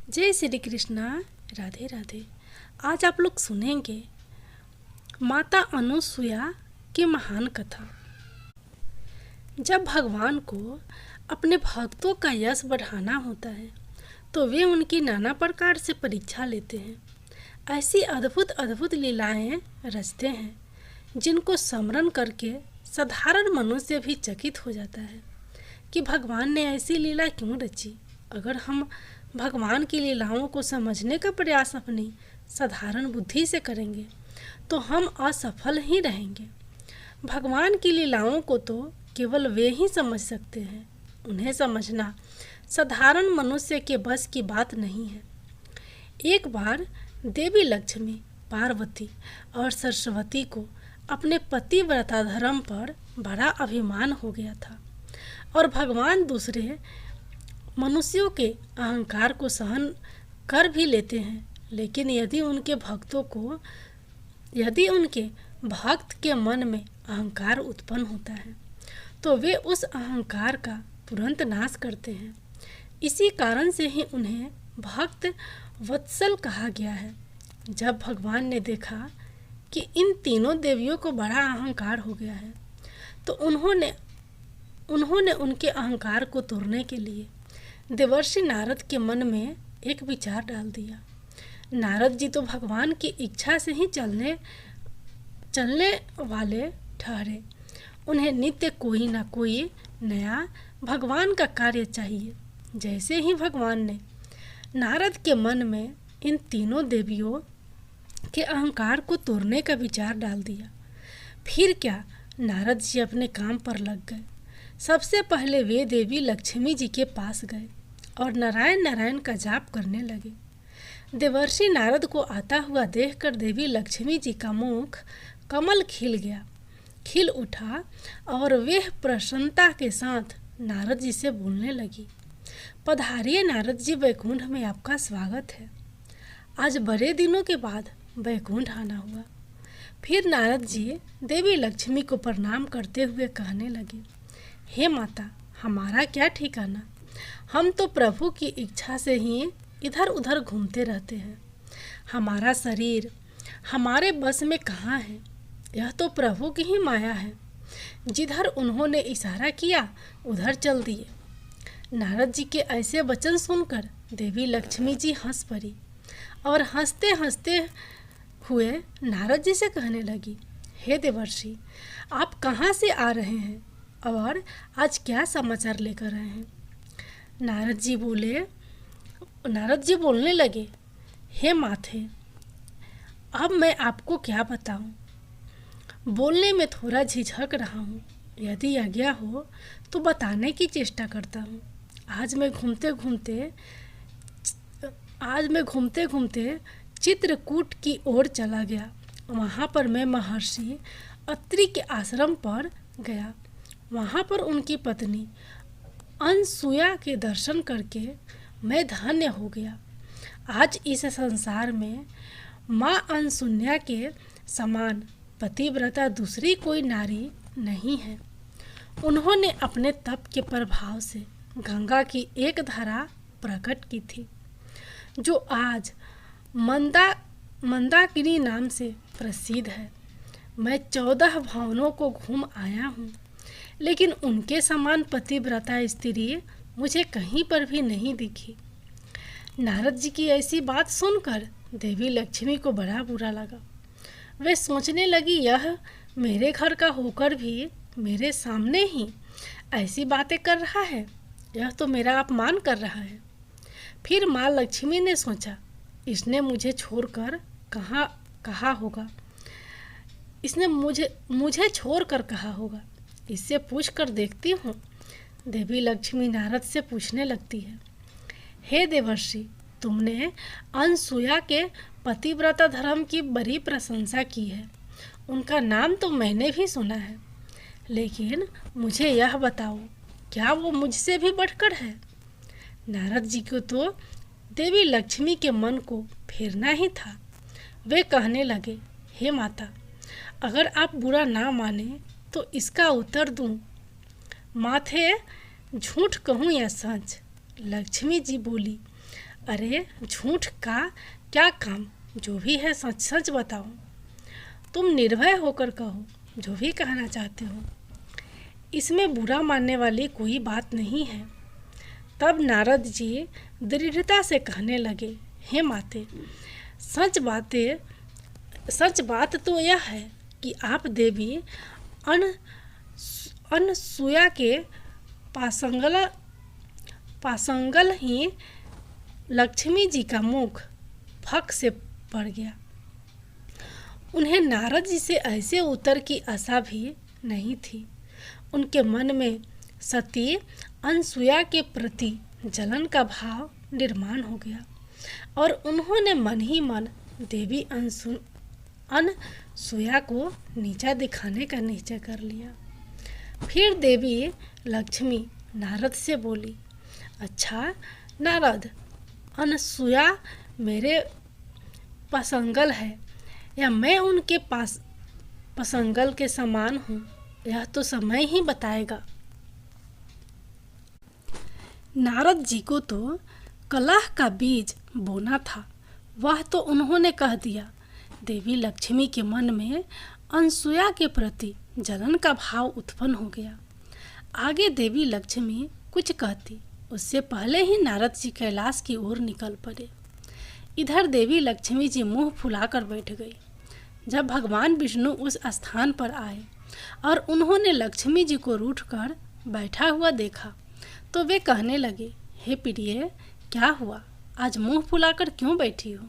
जय श्री कृष्णा। राधे राधे। आज आप लोग सुनेंगे माता अनुसुया की महान कथा। जब भगवान को अपने भक्तों का यश बढ़ाना होता है तो वे उनकी नाना प्रकार से परीक्षा लेते हैं। ऐसी अद्भुत अद्भुत लीलाएं रचते हैं जिनको स्मरण करके साधारण मनुष्य भी चकित हो जाता है कि भगवान ने ऐसी लीला क्यों रची। अगर हम भगवान की लीलाओं को समझने का प्रयास अपनी साधारण बुद्धि से करेंगे तो हम असफल ही रहेंगे। भगवान की लीलाओं को तो केवल वे ही समझ सकते हैं। उन्हें समझना साधारण मनुष्य के बस की बात नहीं है। एक बार देवी लक्ष्मी, पार्वती और सरस्वती को अपने पतिव्रता धर्म पर बड़ा अभिमान हो गया था और भगवान दूसरे मनुष्यों के अहंकार को सहन कर भी लेते हैं, लेकिन यदि उनके भक्त के मन में अहंकार उत्पन्न होता है तो वे उस अहंकार का तुरंत नाश करते हैं। इसी कारण से ही उन्हें भक्त वत्सल कहा गया है। जब भगवान ने देखा कि इन तीनों देवियों को बड़ा अहंकार हो गया है तो उन्होंने उनके अहंकार को तोड़ने के लिए देवर्षि नारद के मन में एक विचार डाल दिया। नारद जी तो भगवान की इच्छा से ही चलने वाले ठहरे। उन्हें नित्य कोई ना कोई नया भगवान का कार्य चाहिए। जैसे ही भगवान ने नारद के मन में इन तीनों देवियों के अहंकार को तोड़ने का विचार डाल दिया, फिर क्या नारद जी अपने काम पर लग गए। सबसे पहले वे देवी लक्ष्मी जी के पास गए और नारायण नारायण का जाप करने लगे। देवर्षि नारद को आता हुआ देखकर देवी लक्ष्मी जी का मुख कमल खिल उठा और वे प्रसन्नता के साथ नारद जी से बोलने लगी। पधारिए नारद जी, वैकुंठ में आपका स्वागत है। आज बड़े दिनों के बाद वैकुंठ आना हुआ। फिर नारद जी देवी लक्ष्मी को प्रणाम करते हुए कहने लगे, हे माता, हमारा क्या ठिकाना। हम तो प्रभु की इच्छा से ही इधर उधर घूमते रहते हैं। हमारा शरीर हमारे बस में कहाँ है। यह तो प्रभु की ही माया है। जिधर उन्होंने इशारा किया उधर चल दिए। नारद जी के ऐसे वचन सुनकर देवी लक्ष्मी जी हंस पड़ी और हंसते हंसते हुए नारद जी से कहने लगी, हे देवर्षि, आप कहाँ से आ रहे हैं और आज क्या समाचार लेकर आए हैं। नारद जी बोलने लगे, हे माथे, अब मैं आपको क्या बताऊं। बोलने में थोड़ा झिझक रहा हूँ। यदि आज्ञा हो तो बताने की चेष्टा करता हूँ। आज मैं घूमते घूमते चित्रकूट की ओर चला गया। वहाँ पर मैं महर्षि अत्रि के आश्रम पर गया। वहाँ पर उनकी पत्नी अनसुया के दर्शन करके मैं धन्य हो गया। आज इस संसार में माँ अनसुया के समान पतिव्रता दूसरी कोई नारी नहीं है। उन्होंने अपने तप के प्रभाव से गंगा की एक धारा प्रकट की थी जो आज मंदाकिनी नाम से प्रसिद्ध है। मैं 14 भवनों को घूम आया हूँ, लेकिन उनके समान पतिव्रता स्त्री मुझे कहीं पर भी नहीं दिखी। नारद जी की ऐसी बात सुनकर देवी लक्ष्मी को बड़ा बुरा लगा। वे सोचने लगी, यह मेरे घर का होकर भी मेरे सामने ही ऐसी बातें कर रहा है। यह तो मेरा अपमान कर रहा है। फिर माँ लक्ष्मी ने सोचा, इसने मुझे छोड़कर कहा होगा। इसने मुझे छोड़कर कहा होगा। इससे पूछ कर देखती हूँ। देवी लक्ष्मी नारद से पूछने लगती है, हे देवर्षि, तुमने अनसुया के पतिव्रता धर्म की बड़ी प्रशंसा की है। उनका नाम तो मैंने भी सुना है, लेकिन मुझे यह बताओ, क्या वो मुझसे भी बढ़कर है। नारद जी को तो देवी लक्ष्मी के मन को फेरना ही था। वे कहने लगे, हे माता, अगर आप बुरा ना माने तो इसका उत्तर दूं। माथे, झूठ कहूँ या सच। लक्ष्मी जी बोली, अरे झूठ का क्या काम, जो भी है सच सच बताओ। तुम निर्भय होकर कहो जो भी कहना चाहते हो, इसमें बुरा मानने वाली कोई बात नहीं है। तब नारद जी दृढ़ता से कहने लगे, हे माते, सच बात तो यह है कि आप देवी अनसुया के पासंगल ही लक्ष्मी जी का मुख फक से पड़ गया। उन्हें नारद जी से ऐसे उत्तर की आशा भी नहीं थी। उनके मन में सती अनसुया के प्रति जलन का भाव निर्माण हो गया और उन्होंने मन ही मन देवी अनसुया को नीचा दिखाने का निश्चय कर लिया। फिर देवी लक्ष्मी नारद से बोली, अच्छा नारद, अनसुया मेरे पसंगल है या मैं उनके पास पसंगल के समान हूँ, यह तो समय ही बताएगा। नारद जी को तो कलह का बीज बोना था, वह तो उन्होंने कह दिया। देवी लक्ष्मी के मन में अनसुया के प्रति जलन का भाव उत्पन्न हो गया। आगे देवी लक्ष्मी कुछ कहती उससे पहले ही नारद जी कैलाश की ओर निकल पड़े। इधर देवी लक्ष्मी जी मुंह फुलाकर बैठ गई। जब भगवान विष्णु उस स्थान पर आए और उन्होंने लक्ष्मी जी को रूठकर बैठा हुआ देखा तो वे कहने लगे, हे प्रिय, क्या हुआ, आज मुंह फुलाकर क्यों बैठी हो?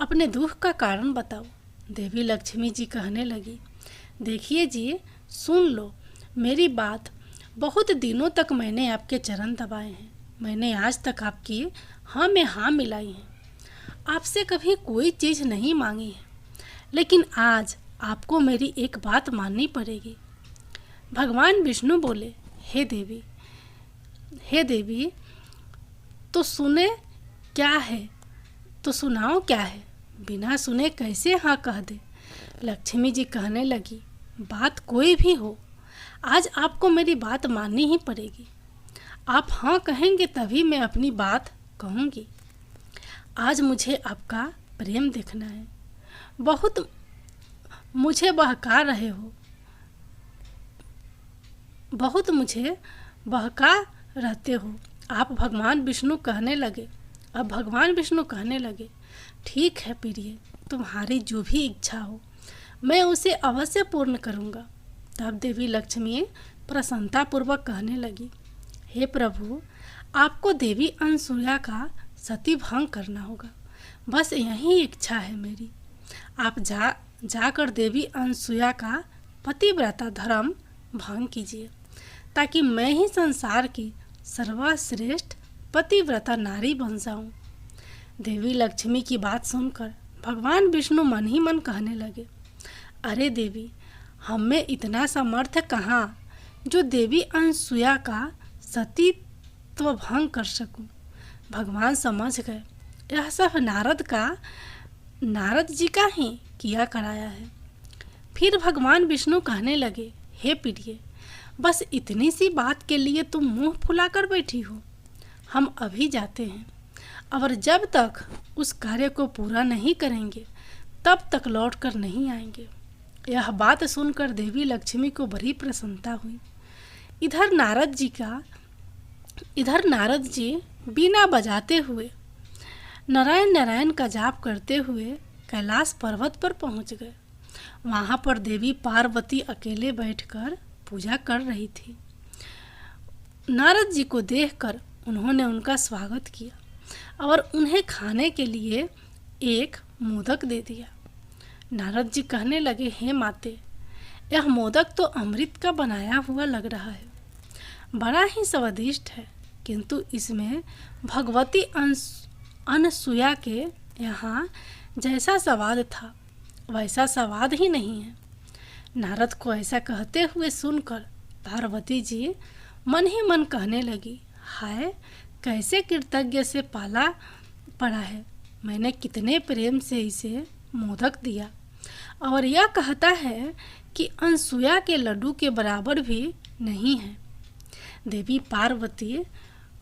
अपने दुख का कारण बताओ। देवी लक्ष्मी जी कहने लगी, देखिए जी, सुन लो मेरी बात। बहुत दिनों तक मैंने आपके चरण दबाए हैं, मैंने आज तक आपकी हाँ में हाँ मिलाई है, आपसे कभी कोई चीज़ नहीं मांगी है, लेकिन आज आपको मेरी एक बात माननी पड़ेगी। भगवान विष्णु बोले, हे देवी, तो सुने क्या है, तो सुनाओ क्या है, बिना सुने कैसे हाँ कह दे। लक्ष्मी जी कहने लगी, बात कोई भी हो, आज आपको मेरी बात माननी ही पड़ेगी। आप हाँ कहेंगे तभी मैं अपनी बात कहूँगी। आज मुझे आपका प्रेम देखना है, बहुत मुझे बहका रहे हो, बहुत मुझे बहका रहते हो। अब भगवान विष्णु कहने लगे, ठीक है प्रिय, तुम्हारी जो भी इच्छा हो मैं उसे अवश्य पूर्ण करूँगा। तब देवी लक्ष्मी प्रसन्नतापूर्वक कहने लगी, हे प्रभु, आपको देवी अनसुया का सती भंग करना होगा, बस यही इच्छा है मेरी। आप जाकर देवी अनसुया का पतिव्रता धर्म भंग कीजिए, ताकि मैं ही संसार की सर्वश्रेष्ठ पतिव्रता नारी बन जाऊं। देवी लक्ष्मी की बात सुनकर भगवान विष्णु मन ही मन कहने लगे, अरे देवी, हम में इतना सामर्थ्य कहाँ जो देवी अनसुया का सतीत्व भंग कर सकूं। भगवान समझ गए यह सब नारद जी का ही किया कराया है। फिर भगवान विष्णु कहने लगे, हे प्रिय, बस इतनी सी बात के लिए तुम मुंह फुलाकर बैठी हो, हम अभी जाते हैं, और जब तक उस कार्य को पूरा नहीं करेंगे तब तक लौट कर नहीं आएंगे। यह बात सुनकर देवी लक्ष्मी को बड़ी प्रसन्नता हुई। इधर नारद जी बीना बजाते हुए नारायण नारायण का जाप करते हुए कैलाश पर्वत पर पहुंच गए। वहां पर देवी पार्वती अकेले बैठकर पूजा कर रही थी। नारद जी को देखकर उन्होंने उनका स्वागत किया और उन्हें खाने के लिए एक मोदक दे दिया। नारद जी कहने लगे, हे माते, यह मोदक तो अमृत का बनाया हुआ लग रहा है, बड़ा ही स्वादिष्ट है, किंतु इसमें भगवती अनसुया के यहाँ जैसा स्वाद था वैसा स्वाद ही नहीं है। नारद को ऐसा कहते हुए सुनकर पार्वती जी मन ही मन कहने लगी, हाय, कैसे कृतज्ञ से पाला पड़ा है, मैंने कितने प्रेम से इसे मोदक दिया, और यह कहता है कि अनसुया के लड्डू के बराबर भी नहीं है। देवी पार्वती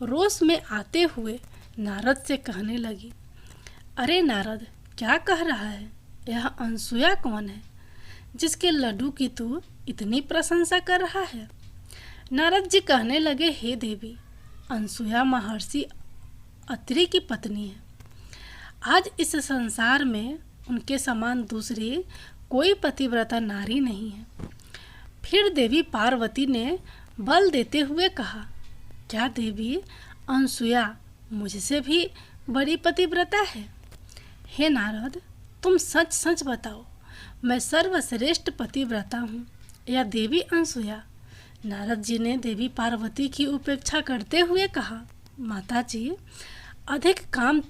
रोष में आते हुए नारद से कहने लगी, अरे नारद, क्या कह रहा है? यह अनसुया कौन है जिसके लड्डू की तू इतनी प्रशंसा कर रहा है? नारद जी कहने लगे, हे देवी, अनसुया महर्षि अत्रि की पत्नी है। आज इस संसार में उनके समान दूसरी कोई पतिव्रता नारी नहीं है। फिर देवी पार्वती ने बल देते हुए कहा, क्या देवी अनसुया मुझसे भी बड़ी पतिव्रता है? हे नारद, तुम सच सच बताओ, मैं सर्वश्रेष्ठ पतिव्रता हूँ या देवी अनसुया? नारद जी ने देवी पार्वती की उपेक्षा करते हुए कहा, माता जी, अधिक कम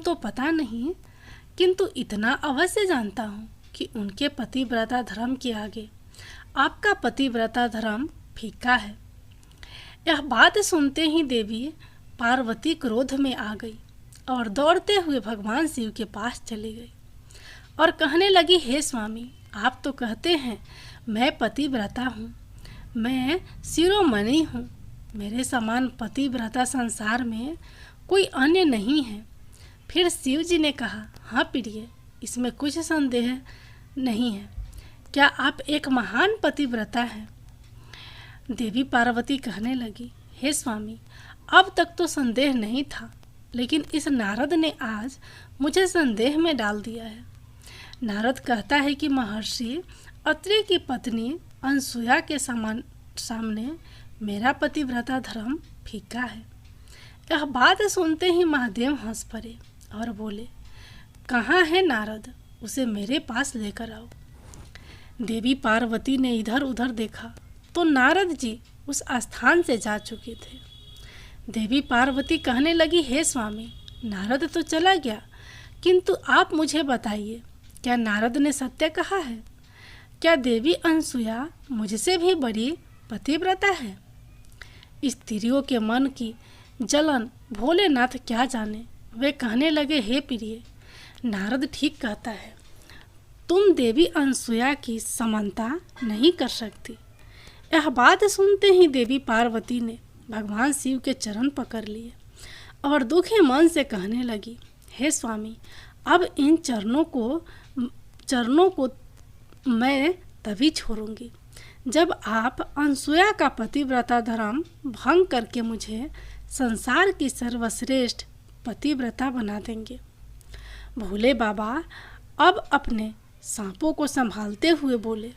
तो पता नहीं, किंतु इतना अवश्य जानता हूँ कि उनके पतिव्रता धर्म के आगे आपका पतिव्रता धर्म फीका है। यह बात सुनते ही देवी पार्वती क्रोध में आ गई और दौड़ते हुए भगवान शिव के पास चली गई और कहने लगी, हे स्वामी, आप तो कहते हैं मैं पतिव्रता हूँ, मैं शिरोमणि हूँ, मेरे समान पतिव्रता संसार में कोई अन्य नहीं है। फिर शिव जी ने कहा, हाँ प्रिय, इसमें कुछ संदेह नहीं है, क्या आप एक महान पतिव्रता हैं? देवी पार्वती कहने लगी, हे स्वामी, अब तक तो संदेह नहीं था, लेकिन इस नारद ने आज मुझे संदेह में डाल दिया है। नारद कहता है कि महर्षि अत्रि की पत्नी अनसुया के सामने मेरा पतिव्रता धर्म फीका है। यह बात सुनते ही महादेव हंस पड़े और बोले, कहाँ है नारद, उसे मेरे पास लेकर आओ। देवी पार्वती ने इधर उधर देखा तो नारद जी उस स्थान से जा चुके थे। देवी पार्वती कहने लगी, हे स्वामी, नारद तो चला गया, किंतु आप मुझे बताइए, क्या नारद ने सत्य कहा है? क्या देवी अनसुया मुझसे भी बड़ी पतिव्रता है? स्त्रियों के मन की जलन भोलेनाथ क्या जाने। वे कहने लगे, हे प्रिय, नारद ठीक कहता है, तुम देवी अनसुया की समानता नहीं कर सकती। यह बात सुनते ही देवी पार्वती ने भगवान शिव के चरण पकड़ लिए और दुखी मन से कहने लगी, हे स्वामी, अब इन चरणों को मैं तभी छोड़ूंगी जब आप अनसुया का पतिव्रता धर्म भंग करके मुझे संसार की सर्वश्रेष्ठ पतिव्रता बना देंगे। भोले बाबा अब अपने सांपों को संभालते हुए बोले,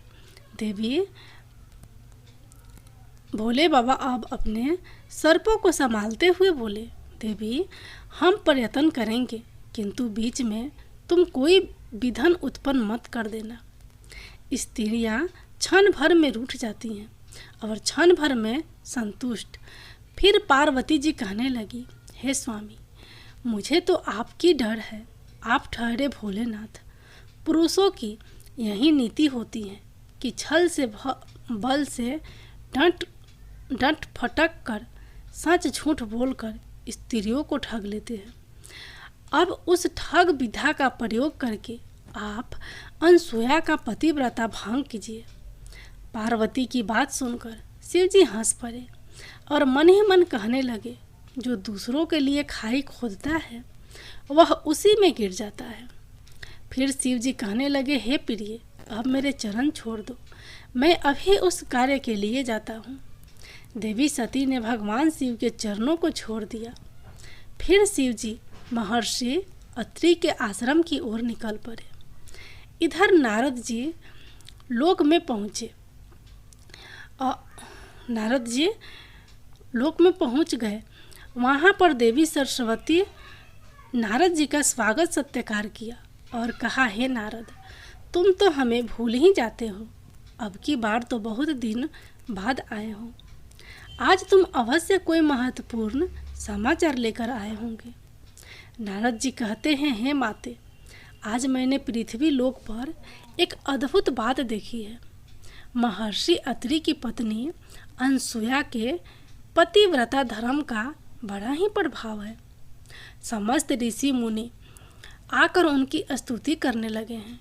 भोले बाबा अब अपने सर्पों को संभालते हुए बोले, देवी, हम प्रयत्न करेंगे, किंतु बीच में तुम कोई विघ्न उत्पन्न मत कर देना। स्त्रियां क्षण भर में रूठ जाती हैं और क्षण भर में संतुष्ट। फिर पार्वती जी कहने लगी, हे स्वामी, मुझे तो आपकी डर है, आप ठहरे भोलेनाथ। पुरुषों की यही नीति होती है कि छल से बल से डंट फटक कर सच झूठ बोलकर स्त्रियों को ठग लेते हैं। अब उस ठग विधा का प्रयोग करके आप अनसुया का पतिव्रता भंग कीजिए। पार्वती की बात सुनकर शिव जी हंस पड़े और मन ही मन कहने लगे, जो दूसरों के लिए खाई खोदता है वह उसी में गिर जाता है। फिर शिव जी कहने लगे, हे प्रिय, अब मेरे चरण छोड़ दो, मैं अभी उस कार्य के लिए जाता हूँ। देवी सती ने भगवान शिव के चरणों को छोड़ दिया। फिर शिव जी महर्षि अत्रि के आश्रम की ओर निकल पड़े। इधर नारद जी लोक में पहुँचे। नारद जी लोक में पहुँच गए। वहाँ पर देवी सरस्वती नारद जी का स्वागत सत्कार किया और कहा, हे नारद, तुम तो हमें भूल ही जाते हो। अब की बार तो बहुत दिन बाद आए हो। आज तुम अवश्य कोई महत्वपूर्ण समाचार लेकर आए होंगे। नारद जी कहते हैं, हे माते, आज मैंने पृथ्वी लोक पर एक अद्भुत बात देखी है। महर्षि अत्रि की पत्नी अनसुया के पतिव्रता धर्म का बड़ा ही प्रभाव है। समस्त ऋषि मुनि आकर उनकी स्तुति करने लगे हैं।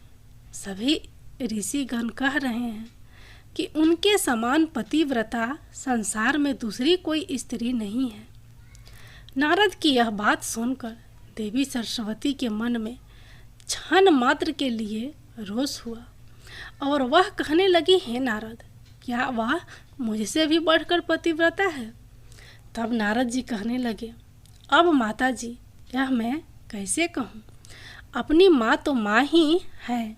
सभी ऋषिगण कह रहे हैं कि उनके समान पतिव्रता संसार में दूसरी कोई स्त्री नहीं है। नारद की यह बात सुनकर देवी सरस्वती के मन में क्षण मात्र के लिए रोष हुआ और वह कहने लगी, हे नारद, क्या वह मुझसे भी बढ़कर पतिव्रता है? तब नारद जी कहने लगे, अब माता जी, यह मैं कैसे कहूँ? अपनी माँ तो माँ ही है,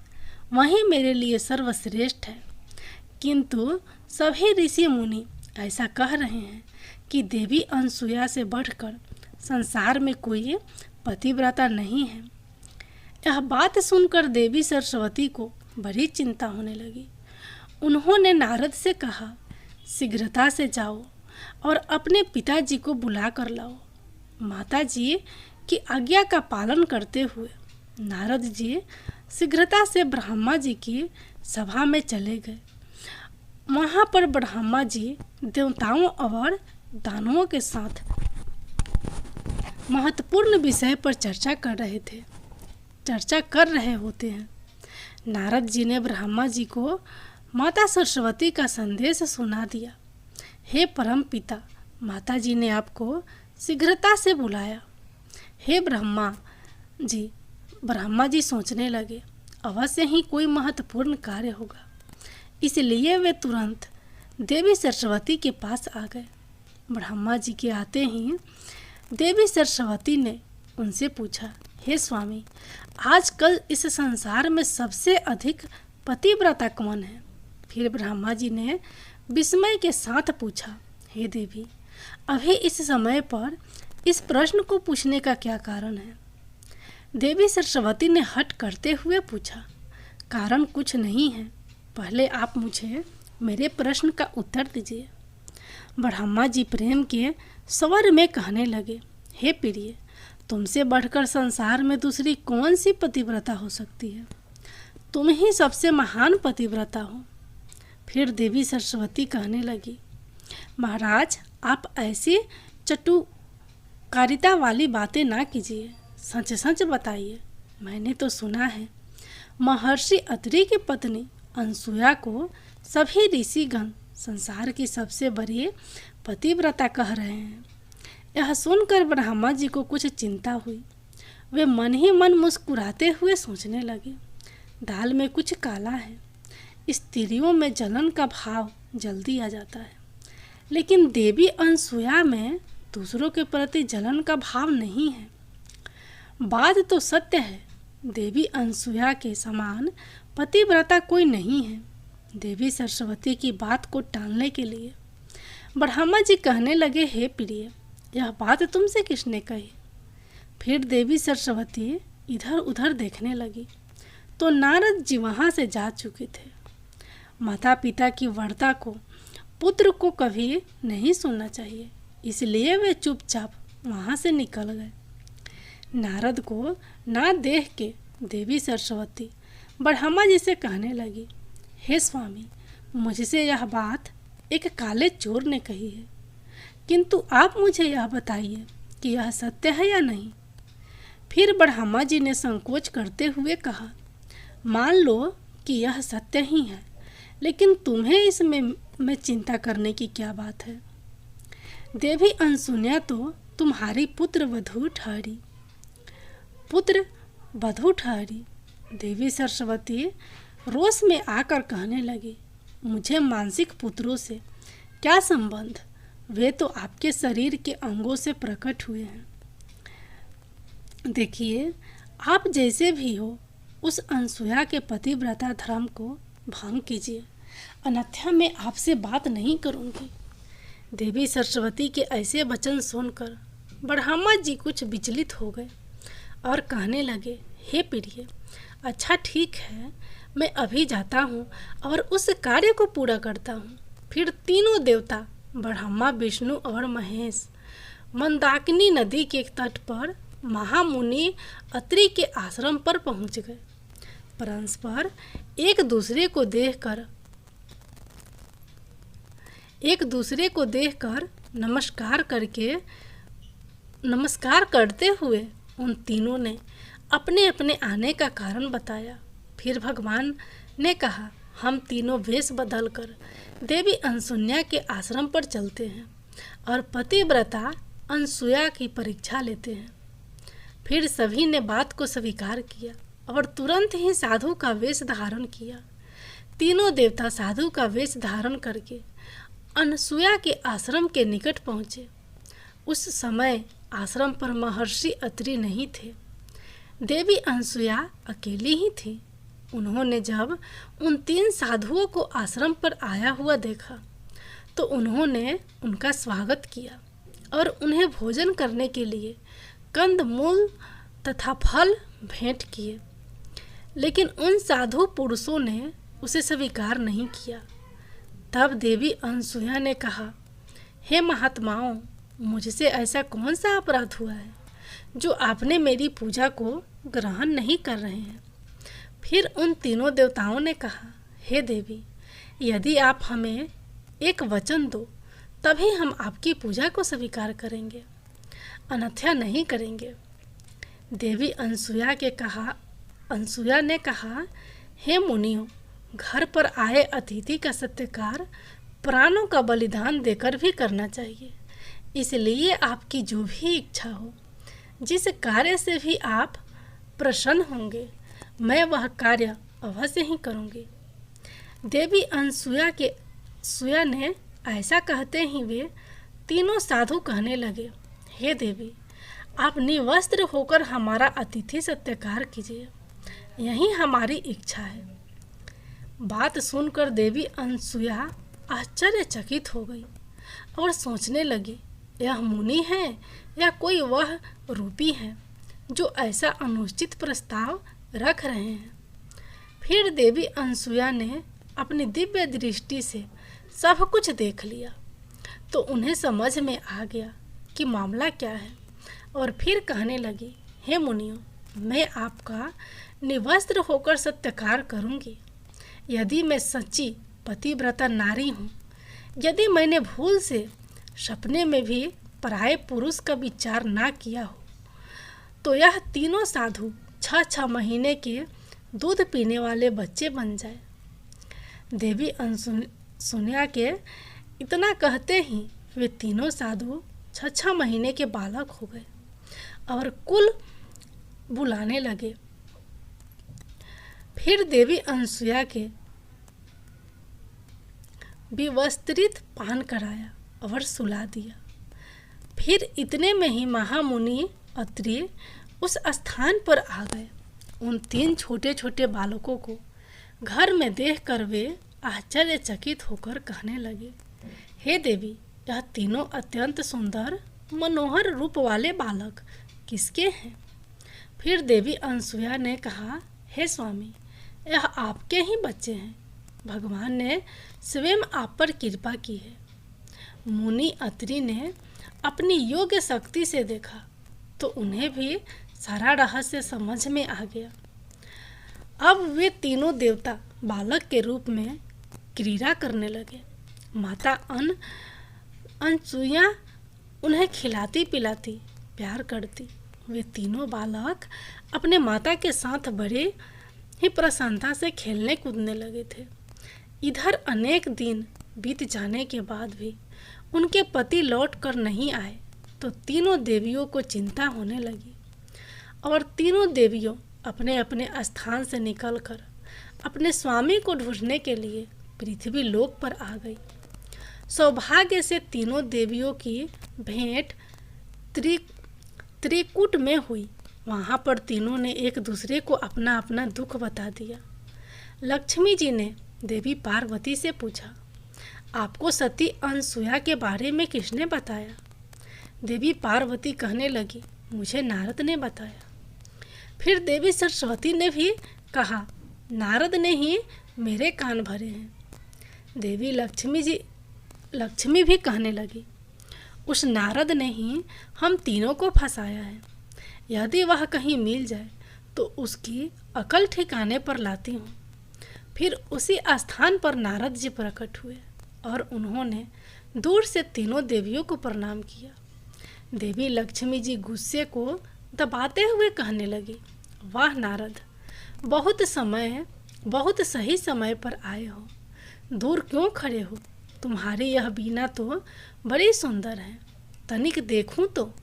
वही मेरे लिए सर्वश्रेष्ठ है। किंतु सभी ऋषि मुनि ऐसा कह रहे हैं कि देवी अनसुया से बढ़कर संसार में कोई पतिव्रता नहीं है। यह बात सुनकर देवी सरस्वती को बड़ी चिंता होने लगी। उन्होंने नारद से कहा, शीघ्रता से जाओ और अपने पिताजी को बुला कर लाओ। माता जी की आज्ञा का पालन करते हुए नारद जी शीघ्रता से ब्रह्मा जी की सभा में चले गए। वहाँ पर ब्रह्मा जी देवताओं और दानवों के साथ महत्वपूर्ण विषय पर चर्चा कर रहे होते हैं। नारद जी ने ब्रह्मा जी को माता सरस्वती का संदेश सुना दिया। हे परम पिता, माता जी ने आपको शीघ्रता से बुलाया। हे ब्रह्मा जी सोचने लगे, अवश्य ही कोई महत्वपूर्ण कार्य होगा। इसलिए वे तुरंत देवी सरस्वती के पास आ गए। ब्रह्मा जी के आते ही देवी सरस्वती ने उनसे पूछा, हे स्वामी, आजकल इस संसार में सबसे अधिक पतिव्रता कौन है? फिर ब्रह्मा जी ने विस्मय के साथ पूछा, हे देवी, अभी इस समय पर इस प्रश्न को पूछने का क्या कारण है? देवी सरस्वती ने हट करते हुए पूछा, कारण कुछ नहीं है, पहले आप मुझे मेरे प्रश्न का उत्तर दीजिए। ब्रह्मा जी प्रेम के स्वर में कहने लगे, हे प्रिय, तुमसे बढ़कर संसार में दूसरी कौन सी पतिव्रता हो सकती है? तुम ही सबसे महान पतिव्रता हो। फिर देवी सरस्वती कहने लगी, महाराज, आप ऐसी चटुकारिता वाली बातें ना कीजिए, सच सच बताइए। मैंने तो सुना है महर्षि अत्रि की पत्नी अनसुया को सभी ऋषिगण संसार की सबसे बड़ी पतिव्रता कह रहे हैं। यह सुनकर ब्रह्मा जी को कुछ चिंता हुई। वे मन ही मन मुस्कुराते हुए सोचने लगे, दाल में कुछ काला है। स्त्रियों में जलन का भाव जल्दी आ जाता है, लेकिन देवी अनसुया में दूसरों के प्रति जलन का भाव नहीं है। बात तो सत्य है, देवी अनसुया के समान पतिव्रता कोई नहीं है। देवी सरस्वती की बात को टालने के लिए ब्रह्मा जी कहने लगे, हे प्रिय, यह बात तुमसे किसने कही? फिर देवी सरस्वती इधर उधर देखने लगी तो नारद जी वहाँ से जा चुके थे। माता पिता की वार्ता को पुत्र को कभी नहीं सुनना चाहिए, इसलिए वे चुपचाप वहाँ से निकल गए। नारद को ना देख के देवी सरस्वती ब्रह्मा जी से कहने लगी, हे स्वामी, मुझसे यह बात एक काले चोर ने कही है, किंतु आप मुझे यह बताइए कि यह सत्य है या नहीं। फिर ब्रह्मा जी ने संकोच करते हुए कहा, मान लो कि यह सत्य ही है, लेकिन तुम्हें इसमें चिंता करने की क्या बात है? देवी अनसुया तो तुम्हारी पुत्र वधू ठहरी। देवी सरस्वती रोष में आकर कहने लगी, मुझे मानसिक पुत्रों से क्या संबंध? वे तो आपके शरीर के अंगों से प्रकट हुए हैं। देखिए, आप जैसे भी हो, उस अनसुया के पतिव्रता धर्म को भंग कीजिए, अन्यथा मैं आपसे बात नहीं करूंगी। देवी सरस्वती के ऐसे वचन सुनकर ब्रह्मा जी कुछ विचलित हो गए और कहने लगे, हे प्रिय, अच्छा ठीक है, मैं अभी जाता हूँ और उस कार्य को पूरा करता हूँ। फिर तीनों देवता ब्रह्मा, विष्णु और महेश मंदाकिनी नदी के तट पर महामुनि अत्रि के आश्रम पर पहुँच गए। परस्पर एक दूसरे को देखकर नमस्कार करते हुए उन तीनों ने अपने अपने आने का कारण बताया। फिर भगवान ने कहा, हम तीनों वेश बदलकर देवी अनसुया के आश्रम पर चलते हैं और पतिव्रता अनसुया की परीक्षा लेते हैं। फिर सभी ने बात को स्वीकार किया और तुरंत ही साधु का वेश धारण किया। तीनों देवता साधु का वेश धारण करके अनसुया के आश्रम के निकट पहुँचे। उस समय आश्रम पर महर्षि अत्रि नहीं थे। देवी अनसुया अकेली ही थी। उन्होंने जब उन 3 साधुओं को आश्रम पर आया हुआ देखा तो उन्होंने उनका स्वागत किया और उन्हें भोजन करने के लिए कंदमूल तथा फल भेंट किए, लेकिन उन साधु पुरुषों ने उसे स्वीकार नहीं किया। तब देवी अनसुया ने कहा, हे महात्माओं, मुझसे ऐसा कौन सा अपराध हुआ है जो आपने मेरी पूजा को ग्रहण नहीं कर रहे हैं। फिर उन तीनों देवताओं ने कहा, हे देवी, यदि आप हमें एक वचन दो तभी हम आपकी पूजा को स्वीकार करेंगे, अन्यथा नहीं करेंगे। देवी अनसुया ने कहा, हे मुनियों, घर पर आए अतिथि का सत्कार प्राणों का बलिदान देकर भी करना चाहिए। इसलिए आपकी जो भी इच्छा हो, जिस कार्य से भी आप प्रसन्न होंगे, मैं वह कार्य अवश्य ही करूँगी। देवी अनसुया ने ऐसा कहते ही वे तीनों साधु कहने लगे, हे देवी, आप निवस्त्र होकर हमारा अतिथि सत्कार कीजिए, यही हमारी इच्छा है। बात सुनकर देवी अनसुया आश्चर्यचकित हो गई और सोचने लगी, यह मुनि है या कोई वह रूपी है जो ऐसा अनुचित प्रस्ताव रख रहे हैं। फिर देवी अनसुया ने अपनी दिव्य दृष्टि से सब कुछ देख लिया तो उन्हें समझ में आ गया कि मामला क्या है और फिर कहने लगी, हे मुनियों, मैं आपका निवस्त्र होकर सत्कार करूंगी। यदि मैं सच्ची पतिव्रता नारी हूँ, यदि मैंने भूल से सपने में भी पराये पुरुष का विचार ना किया हो, तो यह तीनों साधु 6 महीने के दूध पीने वाले बच्चे बन जाए। देवी अनसुया के इतना कहते ही वे तीनों साधु 6 महीने के बालक हो गए और कुल बुलाने लगे। फिर देवी अनसुया के विवस्त्रित पान कराया और सुला दिया। फिर इतने में ही महामुनि अत्रि उस स्थान पर आ गए। उन 3 छोटे छोटे बालकों को घर में देखकर वे आश्चर्यचकित होकर कहने लगे, हे देवी, यह तीनों अत्यंत सुंदर मनोहर रूप वाले बालक किसके हैं? फिर देवी अनसुया ने कहा, हे स्वामी, यह आपके ही बच्चे हैं। भगवान ने स्वयं आप पर कृपा की है। मुनि अत्रि ने अपनी योग्य शक्ति से देखा तो उन्हें भी सारा रहस्य समझ में आ गया। अब वे तीनों देवता बालक के रूप में क्रीड़ा करने लगे। माता अनसुया उन्हें खिलाती पिलाती प्यार करती। वे तीनों बालक अपने माता के साथ बड़े ही प्रसन्नता से खेलने कूदने लगे थे। इधर अनेक दिन बीत जाने के बाद भी उनके पति लौट कर नहीं आए तो तीनों देवियों को चिंता होने लगी और तीनों देवियों अपने अपने स्थान से निकलकर अपने स्वामी को ढूंढने के लिए पृथ्वी लोक पर आ गई। सौभाग्य से तीनों देवियों की भेंट त्रिकूट में हुई। वहाँ पर तीनों ने एक दूसरे को अपना अपना दुख बता दिया। लक्ष्मी जी ने देवी पार्वती से पूछा, आपको सती अनसुया के बारे में किसने बताया? देवी पार्वती कहने लगी, मुझे नारद ने बताया। फिर देवी सरस्वती ने भी कहा, नारद ने ही मेरे कान भरे हैं। देवी लक्ष्मी भी कहने लगी, उस नारद ने ही हम तीनों को फंसाया है। यदि वह कहीं मिल जाए तो उसकी अकल ठिकाने पर लाती हूँ। फिर उसी स्थान पर नारद जी प्रकट हुए और उन्होंने दूर से तीनों देवियों को प्रणाम किया। देवी लक्ष्मी जी गुस्से को दबाते हुए कहने लगी, वाह नारद, बहुत सही समय पर आए हो। दूर क्यों खड़े हो? तुम्हारी यह बीना तो बड़ी सुंदर है। तनिक देखूं तो।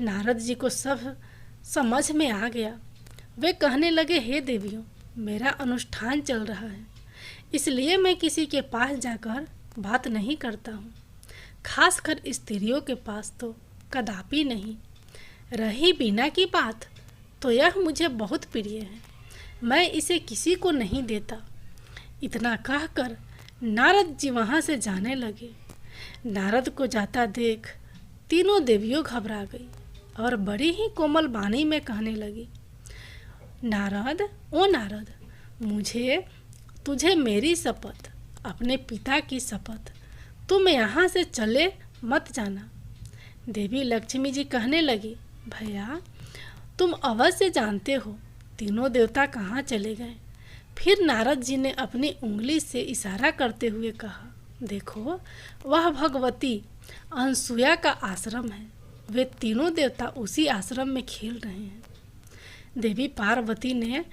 नारद जी को सब समझ में आ गया। वे कहने लगे, हे देवियों, मेरा अनुष्ठान चल रहा है, इसलिए मैं किसी के पास जाकर बात नहीं करता हूँ, खासकर स्त्रियों के पास तो कदापि नहीं। रही बीना की बात, तो यह मुझे बहुत प्रिय है, मैं इसे किसी को नहीं देता। इतना कहकर नारद जी वहाँ से जाने लगे। नारद को जाता देख तीनों देवियों घबरा गई और बड़ी ही कोमल वाणी में कहने लगी, नारद, ओ नारद, मुझे तुझे मेरी शपथ, अपने पिता की शपथ, तुम यहाँ से चले मत जाना। देवी लक्ष्मी जी कहने लगी, भैया तुम अवश्य जानते हो तीनों देवता कहाँ चले गए। फिर नारद जी ने अपनी उंगली से इशारा करते हुए कहा, देखो वह भगवती अनसुया का आश्रम है, वे तीनों देवता उसी आश्रम में खेल रहे हैं। देवी पार्वती ने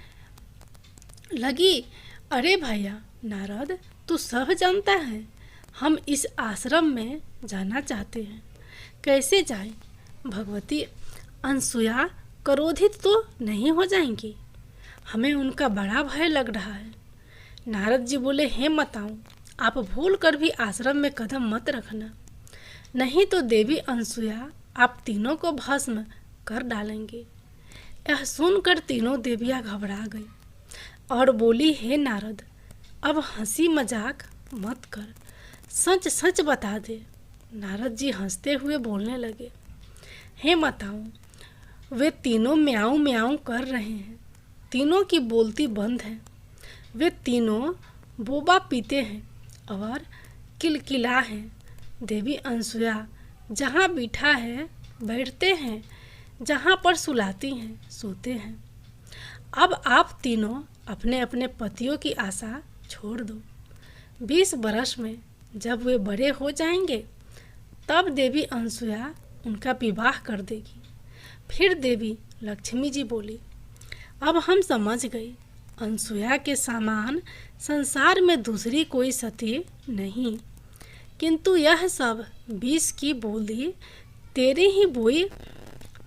लगी, अरे भैया नारद, तू सब जानता है, हम इस आश्रम में जाना चाहते हैं, कैसे जाएं? भगवती अनसुया क्रोधित तो नहीं हो जाएंगी? हमें उनका बड़ा भय लग रहा है। नारद जी बोले, हे मताऊं, आप भूल कर भी आश्रम में कदम मत रखना, नहीं तो देवी अनसुया आप तीनों को भस्म कर डालेंगे। यह सुनकर तीनों देवियां घबरा गई और बोली, हे नारद, अब हंसी मजाक मत कर, सच सच बता दे। नारद जी हंसते हुए बोलने लगे, हे माताओं, वे तीनों म्याऊं म्याऊं कर रहे हैं, तीनों की बोलती बंद है। वे तीनों बोबा पीते हैं और किलकिला हैं। देवी अनसुया जहाँ बिठा है बैठते हैं, जहाँ पर सुलाती हैं सोते हैं। अब आप तीनों अपने अपने पतियों की आशा छोड़ दो। 20 बरस में जब वे बड़े हो जाएंगे, तब देवी अनसुया उनका विवाह कर देगी। फिर देवी लक्ष्मी जी बोली, अब हम समझ गई, अनसुया के समान संसार में दूसरी कोई सती नहीं, किंतु यह सब विष की बोली तेरी ही बोई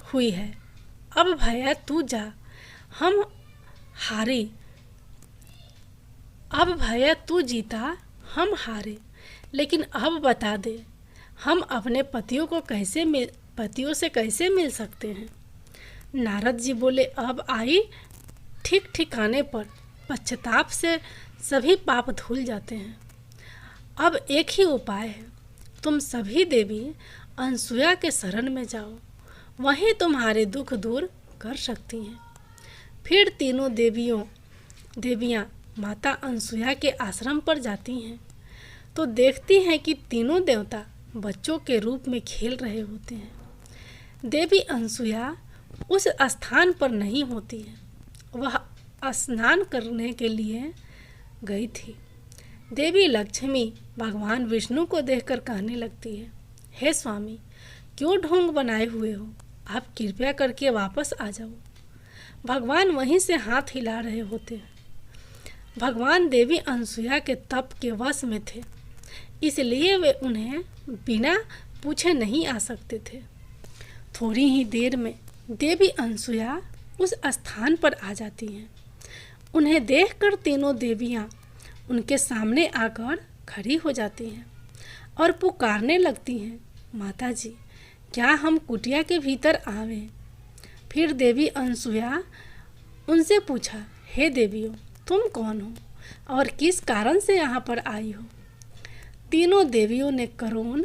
हुई है। अब भैया तू जा, हम हारे। अब भैया तू जीता, हम हारे, लेकिन अब बता दे, हम अपने पतियों से कैसे मिल सकते हैं? नारद जी बोले, अब आई ठीक ठिकाने पर, पश्चाताप से सभी पाप धुल जाते हैं। अब एक ही उपाय है, तुम सभी देवी अनसुया के शरण में जाओ, वहीं तुम्हारे दुख दूर कर सकती हैं। फिर तीनों देवियाँ माता अनसुया के आश्रम पर जाती हैं तो देखती हैं कि तीनों देवता बच्चों के रूप में खेल रहे होते हैं। देवी अनसुया उस स्थान पर नहीं होती है, वह स्नान करने के लिए गई थी। देवी लक्ष्मी भगवान विष्णु को देखकर कहने लगती है, हे स्वामी, क्यों ढोंग बनाए हुए हो, आप कृपया करके वापस आ जाओ। भगवान वहीं से हाथ हिला रहे होते हैं। भगवान देवी अनसुया के तप के वश में थे, इसलिए वे उन्हें बिना पूछे नहीं आ सकते थे। थोड़ी ही देर में देवी अनसुया उस स्थान पर आ जाती हैं। उन्हें देखकर तीनों देवियां उनके सामने आकर खड़ी हो जाती हैं और पुकारने लगती हैं, माता जी, क्या हम कुटिया के भीतर आवें? फिर देवी अनसुया उनसे पूछा, हे देवियों, तुम कौन हो और किस कारण से यहाँ पर आई हो? तीनों देवियों ने करुण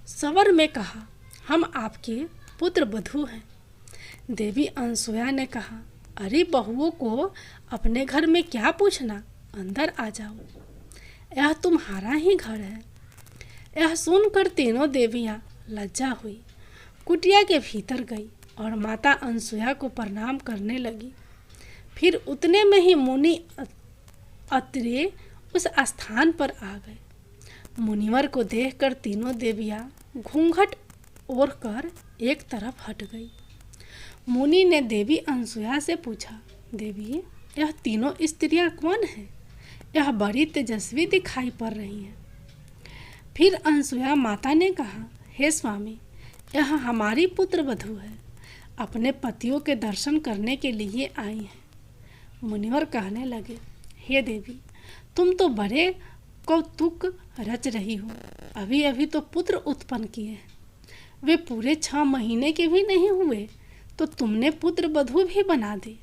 स्वर में कहा, हम आपके पुत्र वधू हैं। देवी अनसुया ने कहा, अरे बहुओं को अपने घर में क्या पूछना, अंदर आ जाओ, यह तुम्हारा ही घर है। यह सुनकर तीनों देवियां लज्जा हुई, कुटिया के भीतर गई और माता अनसुया को प्रणाम करने लगी। फिर उतने में ही मुनि अत्रि उस स्थान पर आ गए। मुनिवर को देखकर तीनों देवियां घूंघट ओढ़कर एक तरफ हट गई। मुनि ने देवी अनसुया से पूछा, देवी, यह तीनों स्त्रियां कौन हैं? यह बड़ी तेजस्वी दिखाई पड़ रही हैं। फिर अनसुया माता ने कहा, हे स्वामी, यह हमारी पुत्र वधू है, अपने पतियों के दर्शन करने के लिए आई हैं। मुनिवर कहने लगे, हे देवी, तुम तो बड़े कौतुक रच रही हो। अभी अभी तो पुत्र उत्पन्न किए हैं, वे पूरे 6 महीने के भी नहीं हुए तो तुमने पुत्र वधू भी बना दी।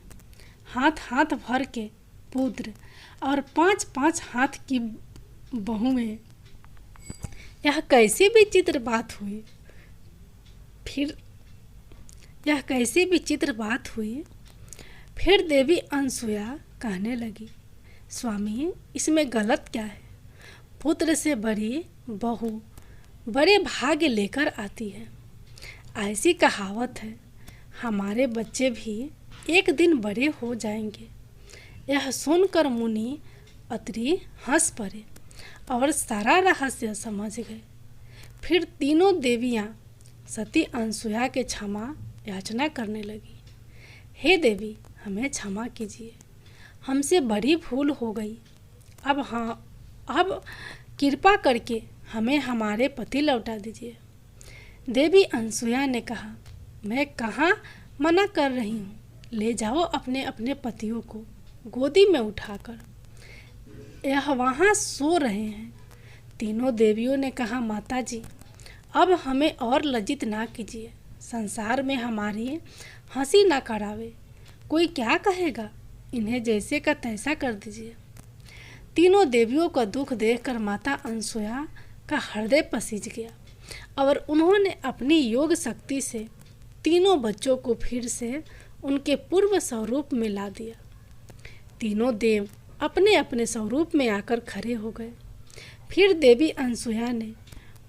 हाथ हाथ भर के पुत्र और 5-5 हाथ की बहुएं, यह कैसी विचित्र बात हुई। फिर देवी अनसुया कहने लगी, स्वामी, इसमें गलत क्या है? पुत्र से बड़ी बहू बड़े भाग्य लेकर आती है। ऐसी कहावत है, हमारे बच्चे भी एक दिन बड़े हो जाएंगे। यह सुनकर मुनि अत्रि हंस पड़े और सारा रहस्य समझ गए। फिर तीनों देवियां सती अनसुया के क्षमा याचना करने लगी। हे देवी, हमें क्षमा कीजिए, हमसे बड़ी भूल हो गई। अब कृपा करके हमें हमारे पति लौटा दीजिए। देवी अनसुया ने कहा, मैं कहाँ मना कर रही हूँ, ले जाओ अपने अपने पतियों को गोदी में उठाकर, यह वहाँ सो रहे हैं। तीनों देवियों ने कहा, माता जी, अब हमें और लज्जित ना कीजिए, संसार में हमारी हंसी ना करावे, कोई क्या कहेगा, इन्हें जैसे का तैसा कर दीजिए। तीनों देवियों का दुख देखकर माता अनसुया का हृदय पसीज गया और उन्होंने अपनी योग शक्ति से तीनों बच्चों को फिर से उनके पूर्व स्वरूप में ला दिया। तीनों देव अपने अपने स्वरूप में आकर खड़े हो गए। फिर देवी अनसुया ने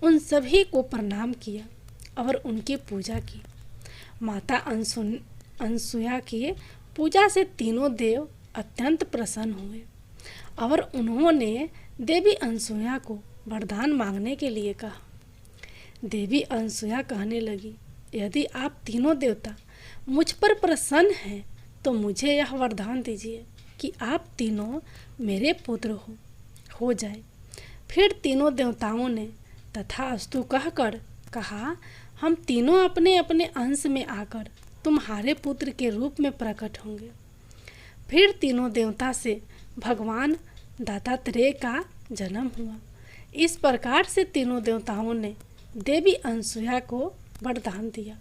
उन सभी को प्रणाम किया और उनकी पूजा की। माता अनसुया की पूजा से तीनों देव अत्यंत प्रसन्न हुए और उन्होंने देवी अनसुया को वरदान मांगने के लिए कहा। देवी अनसुया कहने लगी, यदि आप तीनों देवता मुझ पर प्रसन्न हैं तो मुझे यह वरदान दीजिए कि आप तीनों मेरे पुत्र हो जाए। फिर तीनों देवताओं ने तथास्तु कहकर कहा, हम तीनों अपने अपने अंश में आकर तुम्हारे पुत्र के रूप में प्रकट होंगे। फिर तीनों देवता से भगवान दत्तात्रेय का जन्म हुआ। इस प्रकार से तीनों देवताओं ने देवी अनसुया को वरदान दिया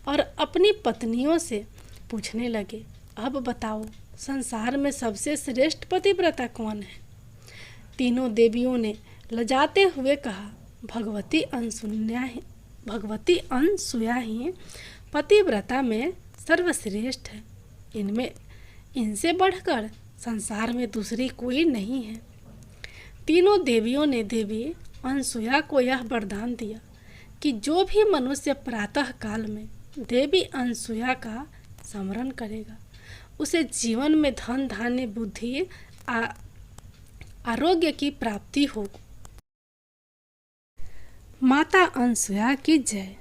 और अपनी पत्नियों से पूछने लगे, अब बताओ, संसार में सबसे श्रेष्ठ पतिव्रता कौन है? तीनों देवियों ने लजाते हुए कहा, भगवती अनसुया ही पतिव्रता में सर्वश्रेष्ठ है। इनसे बढ़कर संसार में दूसरी कोई नहीं है। तीनों देवियों ने देवी अनसुया को यह वरदान दिया कि जो भी मनुष्य प्रातः काल में देवी अनसुया का स्मरण करेगा, उसे जीवन में धन धान्य बुद्धि आरोग्य की प्राप्ति होगी। माता अनसुया की जय।